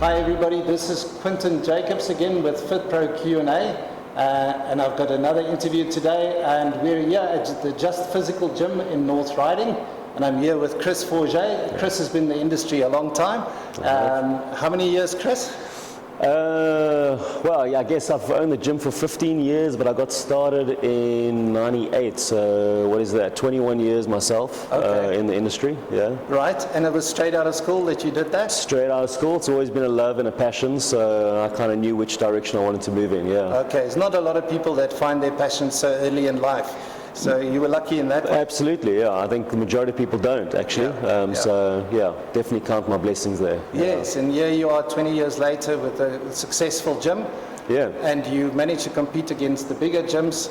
Hi everybody, this is Quinton Jacobs again with FitPro Q&A, and I've got another interview today, and we're here at the Just Physical Gym in North Riding, and I'm here with Chris Forget. Chris has been in the industry a long time. How many years, Chris? Well, yeah, I guess I've owned the gym for 15 years, but I got started in 98, so what is that, 21 years myself in the industry, yeah. Right, and it was straight out of school that you did that? Straight out of school. It's always been a love and a passion, so I kind of knew which direction I wanted to move in, yeah. Okay, there's not a lot of people that find their passion so early in life. So you were lucky in that way? Absolutely, yeah. I think the majority of people don't, actually. So, yeah, definitely count my blessings there. Yes, and here you are 20 years later with a successful gym. Yeah. And you managed to compete against the bigger gyms.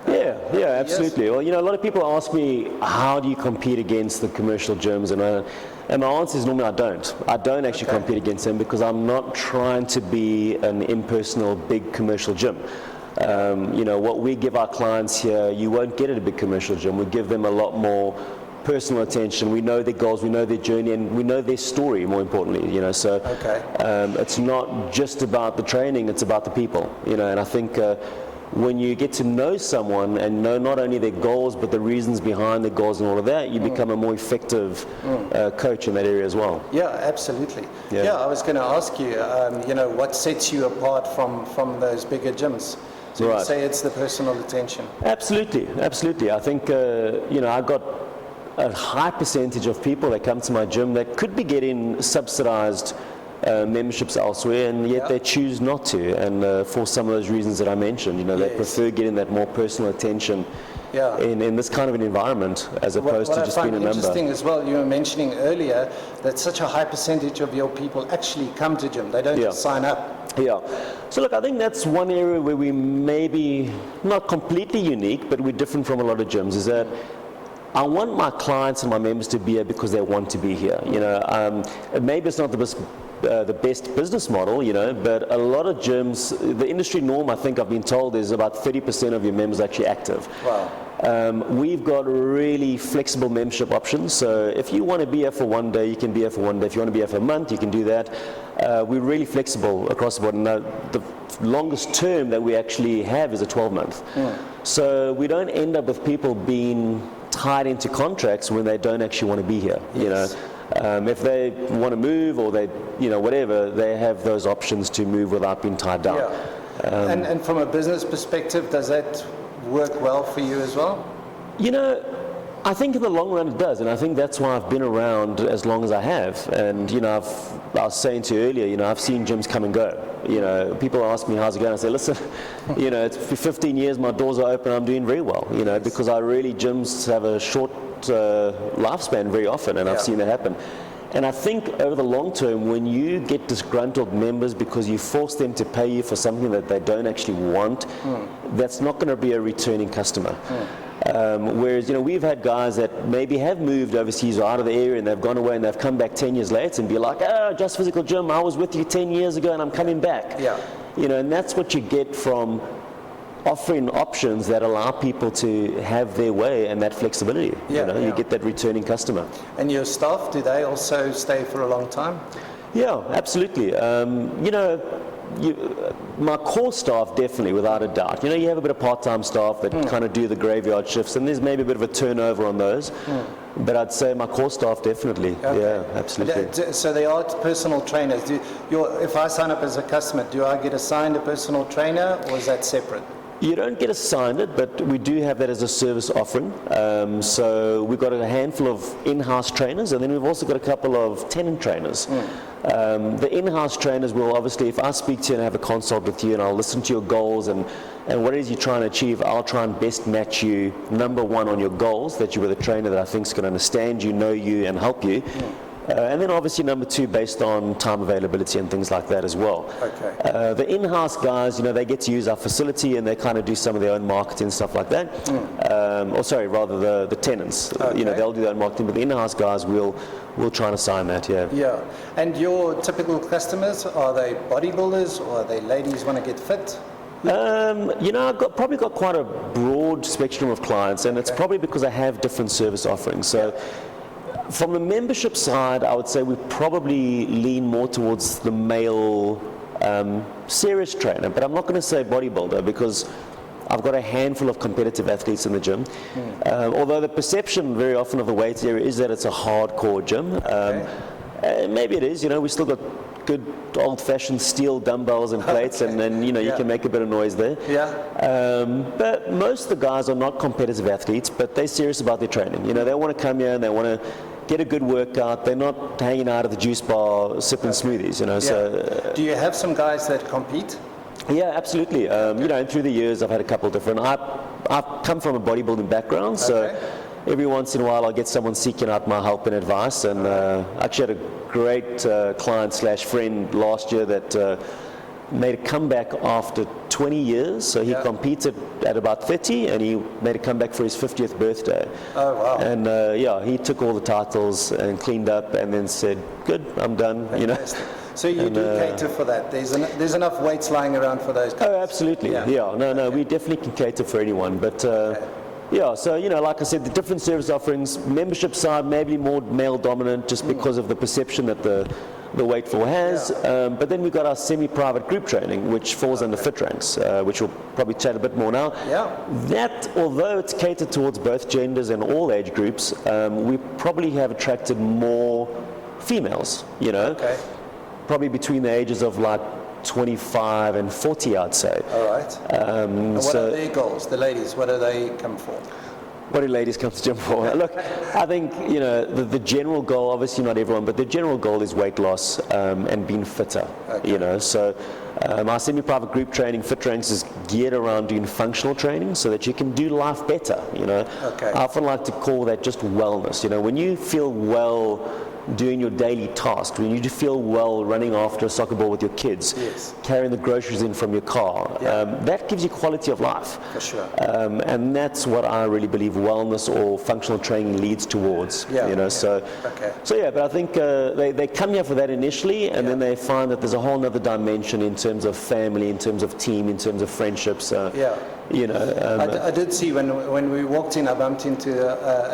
Yeah, absolutely. Well, you know, a lot of people ask me, how do you compete against the commercial gyms? And my answer is normally I don't. I don't actually compete against them because I'm not trying to be an impersonal big commercial gym. You know, what we give our clients here, you won't get at a big commercial gym. We give them a lot more personal attention. We know their goals, we know their journey, and we know their story, more importantly, you know. So it's not just about the training, it's about the people, you know. And I think when you get to know someone and know not only their goals, but the reasons behind their goals and all of that, you become a more effective coach in that area as well. Yeah, absolutely. Yeah, I was going to ask you, you know, what sets you apart from those bigger gyms? So you say it's the personal attention. Absolutely, absolutely. I think, you know, I got a high percentage of people that come to my gym that could be getting subsidized memberships elsewhere, and yet they choose not to, and for some of those reasons that I mentioned, you know, they prefer getting that more personal attention in this kind of an environment as opposed to just being a number. Interesting as well, you were mentioning earlier that such a high percentage of your people actually come to gym, they don't just sign up. Yeah. So look, I think that's one area where we may be not completely unique, but we're different from a lot of gyms, is that I want my clients and my members to be here because they want to be here. You know, maybe it's not the best business model, you know, but a lot of gyms, the industry norm, I think I've been told, is about 30% of your members actually active. Wow. We've got really flexible membership options, so if you want to be here for one day, you can be here for one day. If you want to be here for a month, you can do that. We're really flexible across the board, and the longest term that we actually have is a 12-month. So we don't end up with people being tied into contracts when they don't actually want to be here, you know. If they want to move or they, you know, whatever, they have those options to move without being tied down. And from a business perspective, does that work well for you as well? You know, I think in the long run it does, and I think that's why I've been around as long as I have. And you know, I was saying to you earlier, you know, I've seen gyms come and go. You know, people ask me how's it going. I say, listen, you know, it's for 15 years, my doors are open. I'm doing very well. You know, because gyms have a short lifespan very often, and I've seen that happen. And I think over the long term, when you get disgruntled members because you force them to pay you for something that they don't actually want, that's not going to be a returning customer. Whereas, you know, we've had guys that maybe have moved overseas or out of the area, and they've gone away and they've come back 10 years later and be like, oh, Just Physical Gym, I was with you 10 years ago and I'm coming back. You know, and that's what you get from offering options that allow people to have their way and that flexibility. You know, you get that returning customer. And your staff, do they also stay for a long time? Yeah, absolutely. You know, my core staff, definitely, without a doubt. You know, you have a bit of part-time staff that kind of do the graveyard shifts, and there's maybe a bit of a turnover on those. But I'd say my core staff, definitely. Yeah, absolutely. So they are personal trainers. If I sign up as a customer, do I get assigned a personal trainer, or is that separate? You don't get assigned it, but we do have that as a service offering. So we've got a handful of in-house trainers, and then we've also got a couple of tenant trainers. The in-house trainers will obviously, if I speak to you and have a consult with you and I'll listen to your goals and what it is you're trying to achieve, I'll try and best match you, number one, on your goals, that you're with a trainer that I think is going to understand you, know you, and help you. And then obviously number two, based on time availability and things like that as well. The in-house guys, you know, they get to use our facility and they kind of do some of their own marketing and stuff like that. Or sorry, rather the tenants. You know, they'll do their own marketing, but the in-house guys will try and assign that. And your typical customers, are they bodybuilders or are they ladies want to get fit? You know, I've probably got quite a broad spectrum of clients, and it's probably because I have different service offerings. So From the membership side, I would say we probably lean more towards the male serious trainer, but I'm not going to say bodybuilder because I've got a handful of competitive athletes in the gym. Although the perception very often of the weights area is that it's a hardcore gym. Maybe it is, we still got good old-fashioned steel dumbbells and plates, and then you can make a bit of noise there. But most of the guys are not competitive athletes, but they're serious about their training. They want to come here and they want to get a good workout. They're not hanging out at the juice bar sipping smoothies. So do you have some guys that compete? Yeah, absolutely. And through the years I've had a couple of different. I've come from a bodybuilding background, so every once in a while I'll get someone seeking out my help and advice, and I actually had a great client/friend last year that made a comeback after 20 years. So he competed at about 30 and he made a comeback for his 50th birthday. Oh, wow. And he took all the titles and cleaned up and then said, good, I'm done. Fantastic. So you do cater for that. There's enough weights lying around for those guys. Oh, absolutely. No, we definitely can cater for anyone. But so like I said, the different service offerings, membership side maybe more male dominant just because of the perception that the weight floor has. But then we've got our semi-private group training, which falls under FitRanX, which we'll probably chat a bit more now. That, although it's catered towards both genders and all age groups, we probably have attracted more females, probably between the ages of like 25 and 40, I'd say. All right. And what are their goals? The ladies, what do they come for? What do ladies come to the gym for? Look, I think, the general goal, obviously not everyone, but the general goal is weight loss and being fitter, So our semi-private group training, FitRanX, is geared around doing functional training so that you can do life better, I often like to call that just wellness. When you feel well doing your daily tasks, when you feel well running after a soccer ball with your kids, carrying the groceries in from your car, that gives you quality of life. For sure. And that's what I really believe wellness or functional training leads towards. So but I think they come here for that initially, and then they find that there's a whole other dimension in terms of family, in terms of team, in terms of friendships. I did see when we walked in, I bumped into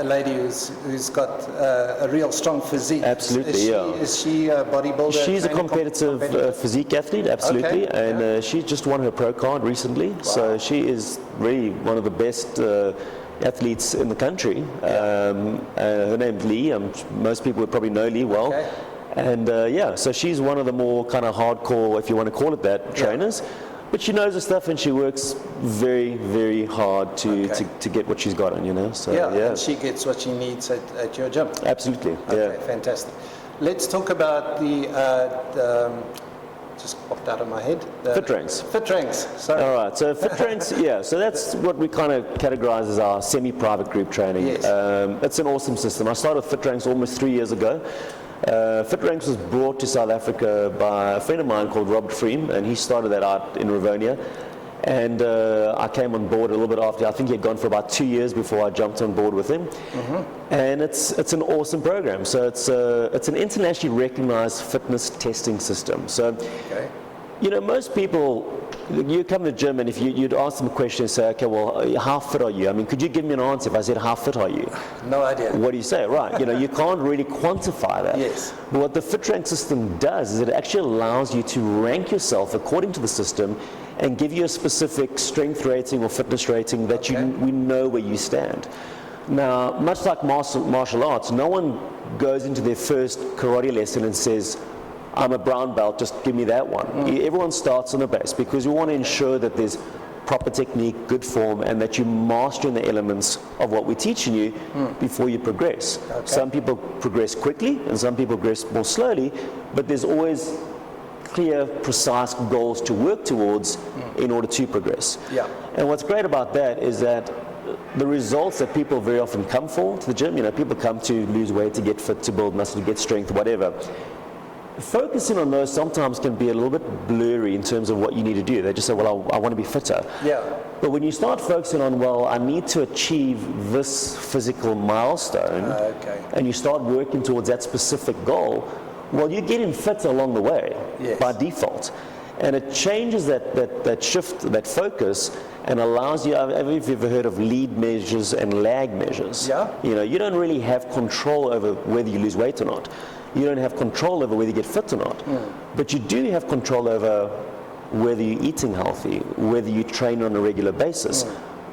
a lady who's got a real strong physique. Absolutely, Is she a bodybuilder? She's a competitive physique athlete, absolutely, and she just won her pro card recently. Wow. So she is really one of the best athletes in the country. Her name's Lee. Most people would probably know Lee well. And so she's one of the more kind of hardcore, if you want to call it that, trainers. But she knows her stuff and she works very, very hard to get what she's got on, So, and she gets what she needs at your gym. Absolutely. Okay, fantastic. Let's talk about the just popped out of my head. FitRanX. FitRanX, sorry. All right, so FitRanX, so that's what we kind of categorize as our semi-private group training. It's an awesome system. I started with FitRanX almost 3 years ago. FitRanX was brought to South Africa by a friend of mine called Robert Freem, and he started that out in Rivonia. And I came on board a little bit after. I think he had gone for about 2 years before I jumped on board with him. And it's an awesome program. So it's an internationally recognized fitness testing system. So, most people, you come to the gym and if you'd ask them a question and say, okay, well, how fit are you? I mean, could you give me an answer if I said, how fit are you? No idea. What do you say? Right, you can't really quantify that. But what the FitRanX system does is it actually allows you to rank yourself according to the system and give you a specific strength rating or fitness rating that we know where you stand. Now, much like martial arts, no one goes into their first karate lesson and says, I'm a brown belt, just give me that one. Everyone starts on the base because we want to ensure that there's proper technique, good form, and that you master the elements of what we're teaching you before you progress. Some people progress quickly and some people progress more slowly, but there's always clear, precise goals to work towards in order to progress. And what's great about that is that the results that people very often come for to the gym, people come to lose weight, to get fit, to build muscle, to get strength, whatever. Focusing on those sometimes can be a little bit blurry in terms of what you need to do. They just say, well, I want to be fitter. But when you start focusing on, well, I need to achieve this physical milestone, and you start working towards that specific goal, well, you're getting fitter along the way by default. And it changes that shift, that focus, and allows you, I don't know if you've ever heard of lead measures and lag measures. Yeah. You know, you don't really have control over whether you lose weight or not. You don't have control over whether you get fit or not. But you do have control over whether you're eating healthy, whether you train on a regular basis,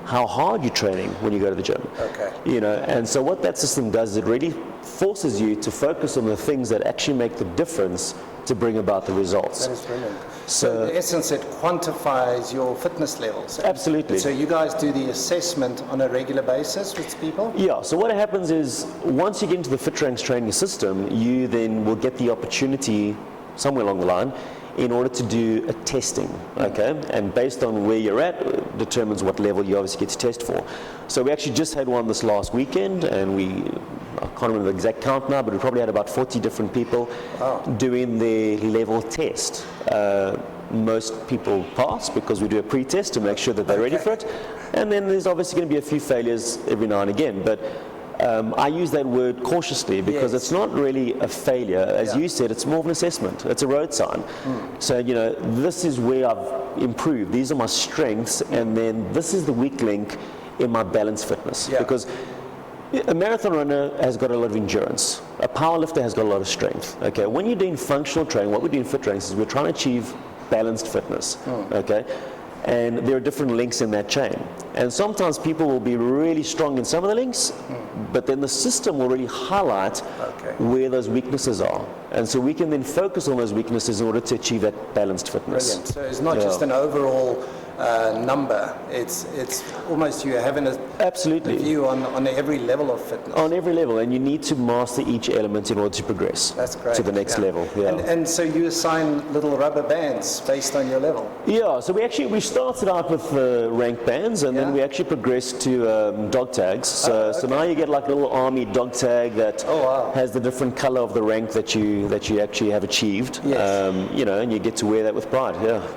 how hard you're training when you go to the gym. Okay. You know, and so what that system does is it really forces you to focus on the things that actually make the difference to bring about the results. That is brilliant. So In essence, it quantifies your fitness levels. Absolutely. So you guys do the assessment on a regular basis with people? Yeah, so what happens is once you get into the FitRanX training system, you then will get the opportunity somewhere along the line in order to do a testing, okay? And based on where you're at, determines what level you obviously get to test for. So we actually just had one this last weekend, and I can't remember the exact count now, but we probably had about 40 different people doing their level test. Most people pass because we do a pre-test to make sure that they're ready for it. And then there's obviously going to be a few failures every now and again. But I use that word cautiously because it's not really a failure. As you said, it's more of an assessment. It's a road sign. So, you know, this is where I've improved. These are my strengths, and then this is the weak link in my balanced fitness. Because a marathon runner has got a lot of endurance. A powerlifter has got a lot of strength. Okay, when you're doing functional training, what we do in FitRanX is we're trying to achieve balanced fitness. Okay. And there are different links in that chain. And sometimes people will be really strong in some of the links, but then the system will really highlight where those weaknesses are. And so we can then focus on those weaknesses in order to achieve that balanced fitness. Brilliant. So it's not just an overall number. It's almost you having a view on every level of fitness. On every level, and you need to master each element in order to progress to the next level. And so you assign little rubber bands based on your level. Yeah, so we started out with rank bands, and then we actually progressed to dog tags. So now you get like a little army dog tag that has the different color of the rank that you actually have achieved. You know, and you get to wear that with pride.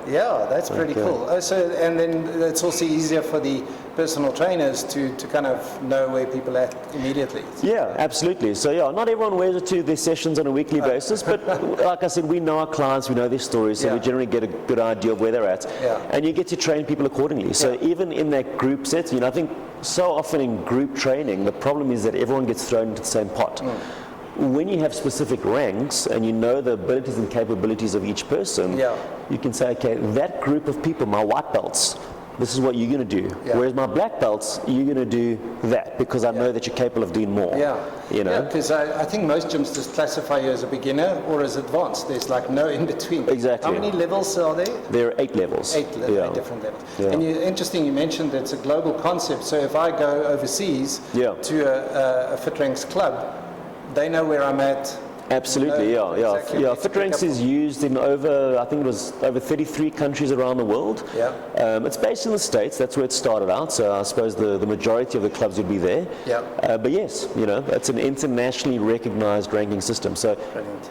Yeah, that's pretty cool. And then it's also easier for the personal trainers to kind of know where people are at immediately. Yeah, absolutely. So not everyone wears it to their sessions on a weekly basis, but like I said, we know our clients, we know their stories, so we generally get a good idea of where they're at. And you get to train people accordingly. So even in that group set, you know, I think so often in group training, the problem is that everyone gets thrown into the same pot. When you have specific ranks and you know the abilities and capabilities of each person, you can say, okay, that group of people, my white belts, this is what you're going to do. Whereas my black belts, you're going to do that because I know that you're capable of doing more. You know? Because I think most gyms just classify you as a beginner or as advanced. There's like no in between. Exactly. How many levels are there? There are 8 levels. 8 different levels. And interesting, you mentioned it's a global concept. So if I go overseas to a FitRanX club, they know where I'm at. Absolutely, exactly FitRanX is used in over 33 countries around the world. It's based in the States. That's where it started out. So I suppose the majority of the clubs would be there. But yes, you know, it's an internationally recognized ranking system. So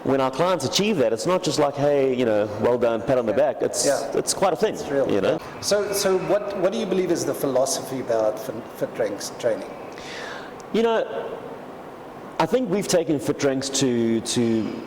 when our clients achieve that, it's not just like, hey, you know, well done, pat on the back. It's quite a thing. It's real. You know. So what do you believe is the philosophy about FitRanX training? You know, I think we've taken FitRanX to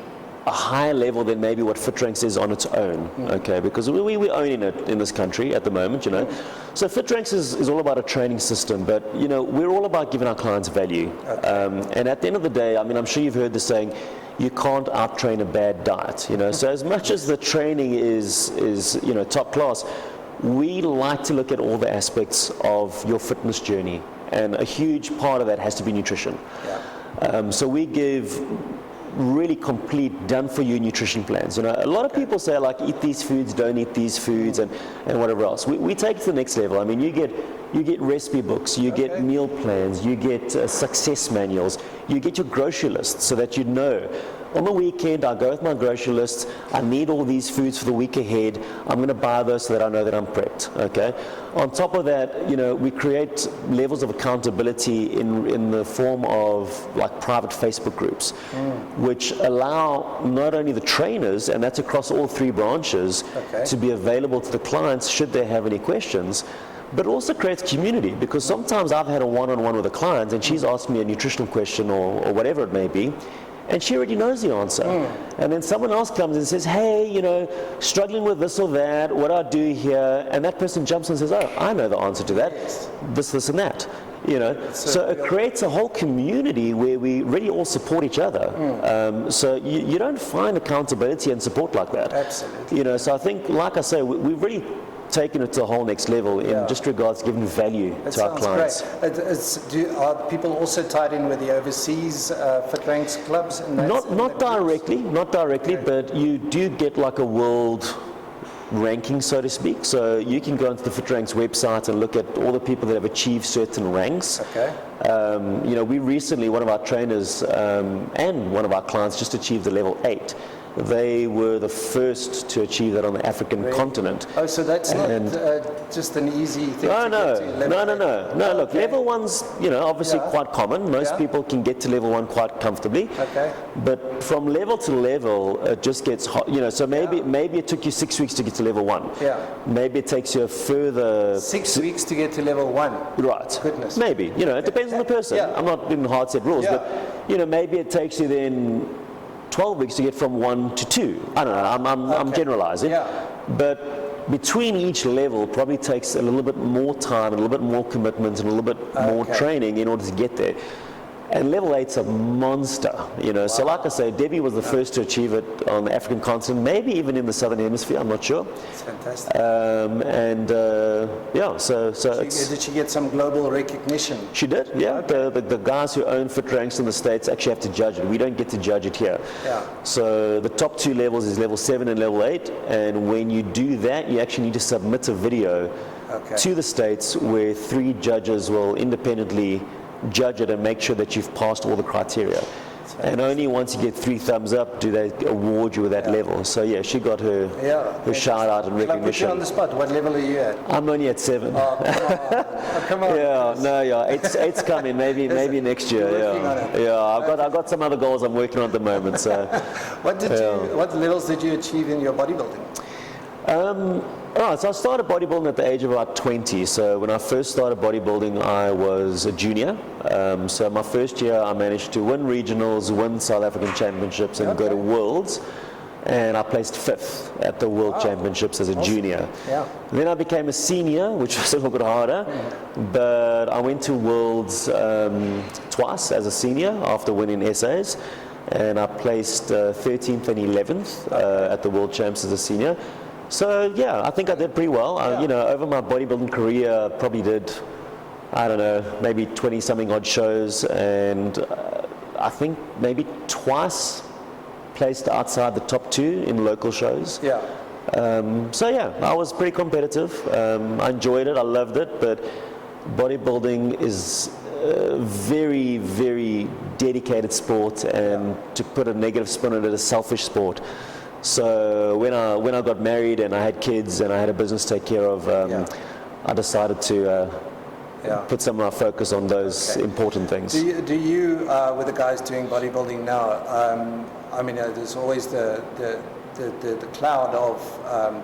a higher level than maybe what FitRanX is on its own, okay? Because we own it in this country at the moment, you know. So FitRanX is all about a training system, but, you know, we're all about giving our clients value. And at the end of the day, I mean, I'm sure you've heard the saying, you can't out-train a bad diet, you know. So as much as the training is you know, top class, we like to look at all the aspects of your fitness journey, and a huge part of that has to be nutrition. So we give really complete, done-for-you nutrition plans. You know, a lot of people say, like, eat these foods, don't eat these foods, and whatever else. We take it to the next level. I mean, you get recipe books, you get meal plans, you get success manuals, you get your grocery list so that you know, on the weekend, I go with my grocery list, I need all these foods for the week ahead, I'm going to buy those so that I know that I'm prepped, okay? On top of that, you know, we create levels of accountability in the form of like private Facebook groups, which allow not only the trainers, and that's across all 3 branches, to be available to the clients should they have any questions, but also creates community, because sometimes I've had a one-on-one with a client and she's asked me a nutritional question or whatever it may be, and she already knows the answer. And then someone else comes and says, hey, you know, struggling with this or that, what do I do here? And that person jumps and says, oh, I know the answer to that, this and that. You know, so it creates a whole community where we really all support each other. So you don't find accountability and support like that. Absolutely. You know, so I think, like I say, we've really taken it to a whole next level in just regards to giving value to our clients. Great. Are people also tied in with the overseas FitRanX clubs? Not directly, but you do get like a world ranking, so to speak. So you can go onto the FitRanX website and look at all the people that have achieved certain ranks. Okay. You know, we recently, one of our trainers and one of our clients just achieved the level 8. They were the first to achieve that on the African continent. Oh, so that's not just an easy thing No. Look, Okay. level 1's, you know, obviously quite common. Most people can get to level 1 quite comfortably. Okay. But from level to level, it just gets hot. You know, so maybe it took you 6 weeks to get to level 1. Yeah. Maybe it takes you a further 6 weeks to get to level 1. Right. Goodness. Maybe. You know, it depends on the person. Yeah. I'm not in hard set rules, but you know, maybe it takes you then 12 weeks to get from 1 to 2. I don't know, I'm generalizing. Yeah. But between each level probably takes a little bit more time, a little bit more commitment, and a little bit more training in order to get there. And level 8's a monster, you know. So like I say, Debbie was the first to achieve it on the African continent, maybe even in the Southern Hemisphere, I'm not sure. It's fantastic. Did she get some global recognition? She did, yeah. Okay. The guys who own FitRanX in the States actually have to judge it. We don't get to judge it here. Yeah. So the top 2 levels is level 7 and level 8, and when you do that, you actually need to submit a video to the States where 3 judges will independently judge it and make sure that you've passed all the criteria. And only once you get 3 thumbs up do they award you with that level. So yeah, she got her shout out and recognition. Put you on the spot. What level are you at? I'm only at 7. Oh, come on. It's coming. Maybe next year. I've got some other goals I'm working on at the moment. So what levels did you achieve in your bodybuilding? So I started bodybuilding at the age of about 20. So when I first started bodybuilding, I was a junior. So my first year, I managed to win regionals, win South African championships, and go to worlds. And I placed 5th at the World Championships as a junior. Yeah. Then I became a senior, which was a little bit harder. But I went to worlds twice as a senior after winning SAs. And I placed 13th and 11th at the World Champs as a senior. So yeah, I think I did pretty well. You know, over my bodybuilding career, I probably did, I don't know, maybe 20-something odd shows, and I think maybe twice placed outside the top 2 in local shows. Yeah. So yeah, I was pretty competitive. I enjoyed it. I loved it. But bodybuilding is a very, very dedicated sport, and to put a negative spin on it, a selfish sport. So when I got married and I had kids and I had a business to take care of, I decided to put some of my focus on those important things. Do you with the guys doing bodybuilding now? I mean, there's always the cloud of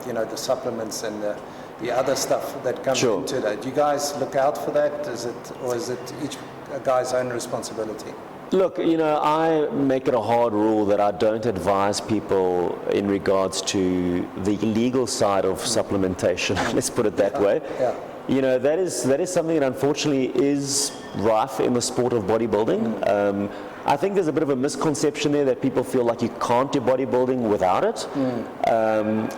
the supplements and the other stuff that comes into that. Do you guys look out for that? Is it each guy's own responsibility? Look, you know, I make it a hard rule that I don't advise people in regards to the legal side of supplementation. Let's put it that way. Yeah. You know, that is something that unfortunately is rife in the sport of bodybuilding. I think there's a bit of a misconception there that people feel like you can't do bodybuilding without it.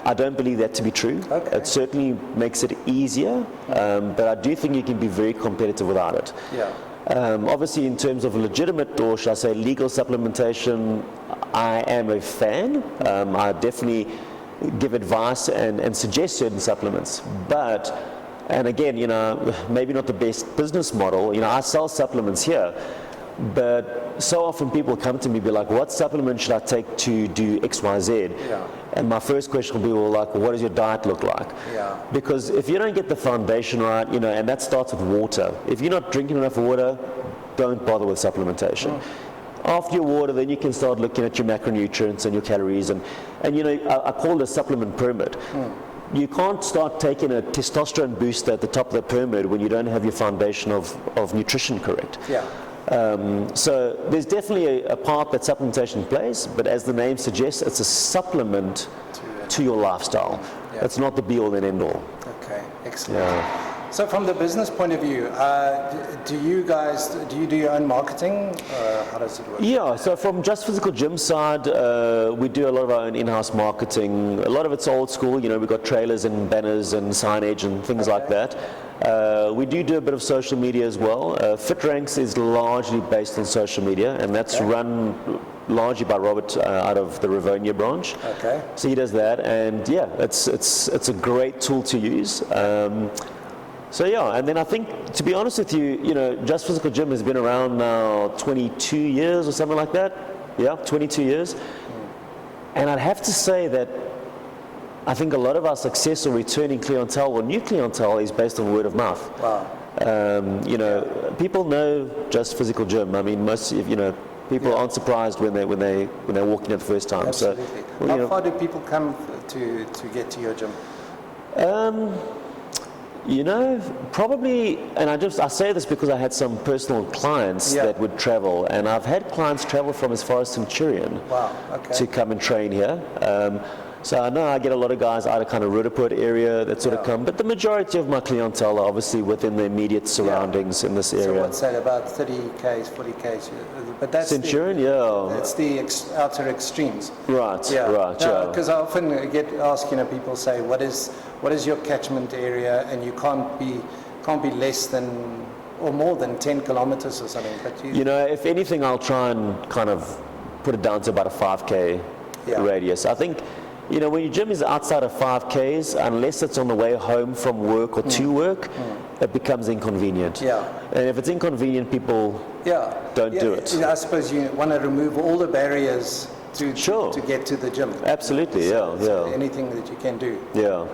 I don't believe that to be true. Okay. It certainly makes it easier, but I do think you can be very competitive without it. Yeah. Obviously, in terms of legitimate, or should I say legal supplementation, I am a fan. I definitely give advice and suggest certain supplements. And again, you know, maybe not the best business model. You know, I sell supplements here, but so often people come to me and be like, what supplement should I take to do X, Y, Z? Yeah. And my first question will be, well, like, what does your diet look like? Yeah. Because if you don't get the foundation right, you know, and that starts with water. If you're not drinking enough water, don't bother with supplementation. After your water, then you can start looking at your macronutrients and your calories. And you know, I call it a supplement pyramid. You can't start taking a testosterone booster at the top of the pyramid when you don't have your foundation of nutrition correct. Yeah. So there's definitely a part that supplementation plays, but as the name suggests, it's a supplement to your lifestyle. Yeah. It's not the be-all and end-all. Okay, excellent. Yeah. So from the business point of view, do you do your own marketing? How does it work? Yeah, so from Just Physical Gym side, we do a lot of our own in-house marketing. A lot of it's old school, you know, we've got trailers and banners and signage and things like that. We do a bit of social media as well. FitRanX is largely based on social media, and that's run largely by Robert out of the Rivonia branch. Okay. So he does that, and yeah, it's a great tool to use. So yeah, and then I think, to be honest with you, you know, Just Physical Gym has been around now 22 years or something like that. Yeah, 22 years. And I'd have to say that I think a lot of our success or returning clientele or new clientele is based on word of mouth. Wow. You know, people know Just Physical Gym. I mean, most, you know, people aren't surprised when they walk in it the first time. Absolutely. So, well, How far do people come to get to your gym? You know, probably, and I say this because I had some personal clients that would travel, and I've had clients travel from as far as Centurion to come and train here. So I know I get a lot of guys out of kind of Rudaport area that sort of come, but the majority of my clientele are obviously within the immediate surroundings in this area. So what's that, about 30Ks, 40Ks? But that's Centurion, that's the outer extremes. Right, right, Because I often get asked, you know, people say, what is your catchment area, and you can't be less than or more than 10 kilometers or something. But you know, if anything, I'll try and kind of put it down to about a 5K radius. I think, you know, when your gym is outside of 5Ks, unless it's on the way home from work or to work, it becomes inconvenient. Yeah. And if it's inconvenient, people don't do it. I suppose you want to remove all the barriers to get to the gym. Absolutely, So anything that you can do. Yeah.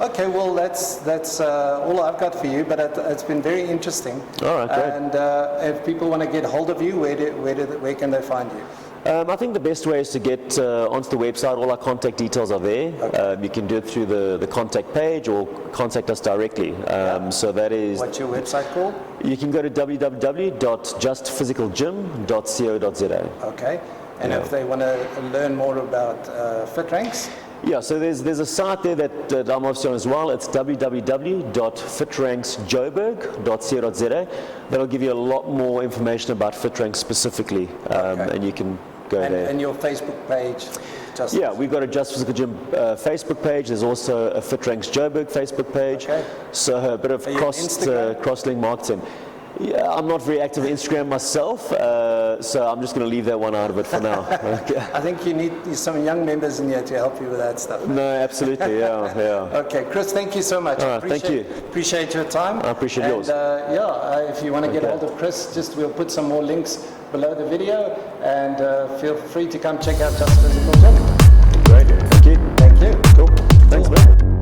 Okay, well that's all I've got for you, but it's been very interesting. All right, great. And if people want to get hold of you, where can they find you? I think the best way is to get onto the website. All our contact details are there. Okay. You can do it through the contact page or contact us directly. So that is... What's your website called? You can go to www.justphysicalgym.co.za. Okay. And if they want to learn more about FitRanX? Yeah, so there's a site there that I'm obviously on as well. It's www.fitranxjoburg.co.za. That'll give you a lot more information about FitRanX specifically, and you can go there. And your Facebook page? We've got a Just Physical Gym Facebook page. There's also a FitRanX Joburg Facebook page. Okay. So a bit of cross-link marketing. Yeah, I'm not very active on Instagram myself, so I'm just going to leave that one out of it for now. Okay. I think you need some young members in here to help you with that stuff. No, absolutely, yeah. Okay, Chris, thank you so much. All right, thank you. Appreciate your time. I appreciate yours. If you want to get hold of Chris, we'll put some more links below the video, and feel free to come check out Just Physical Gym. Great, thank you. Thank you. Cool, thanks man.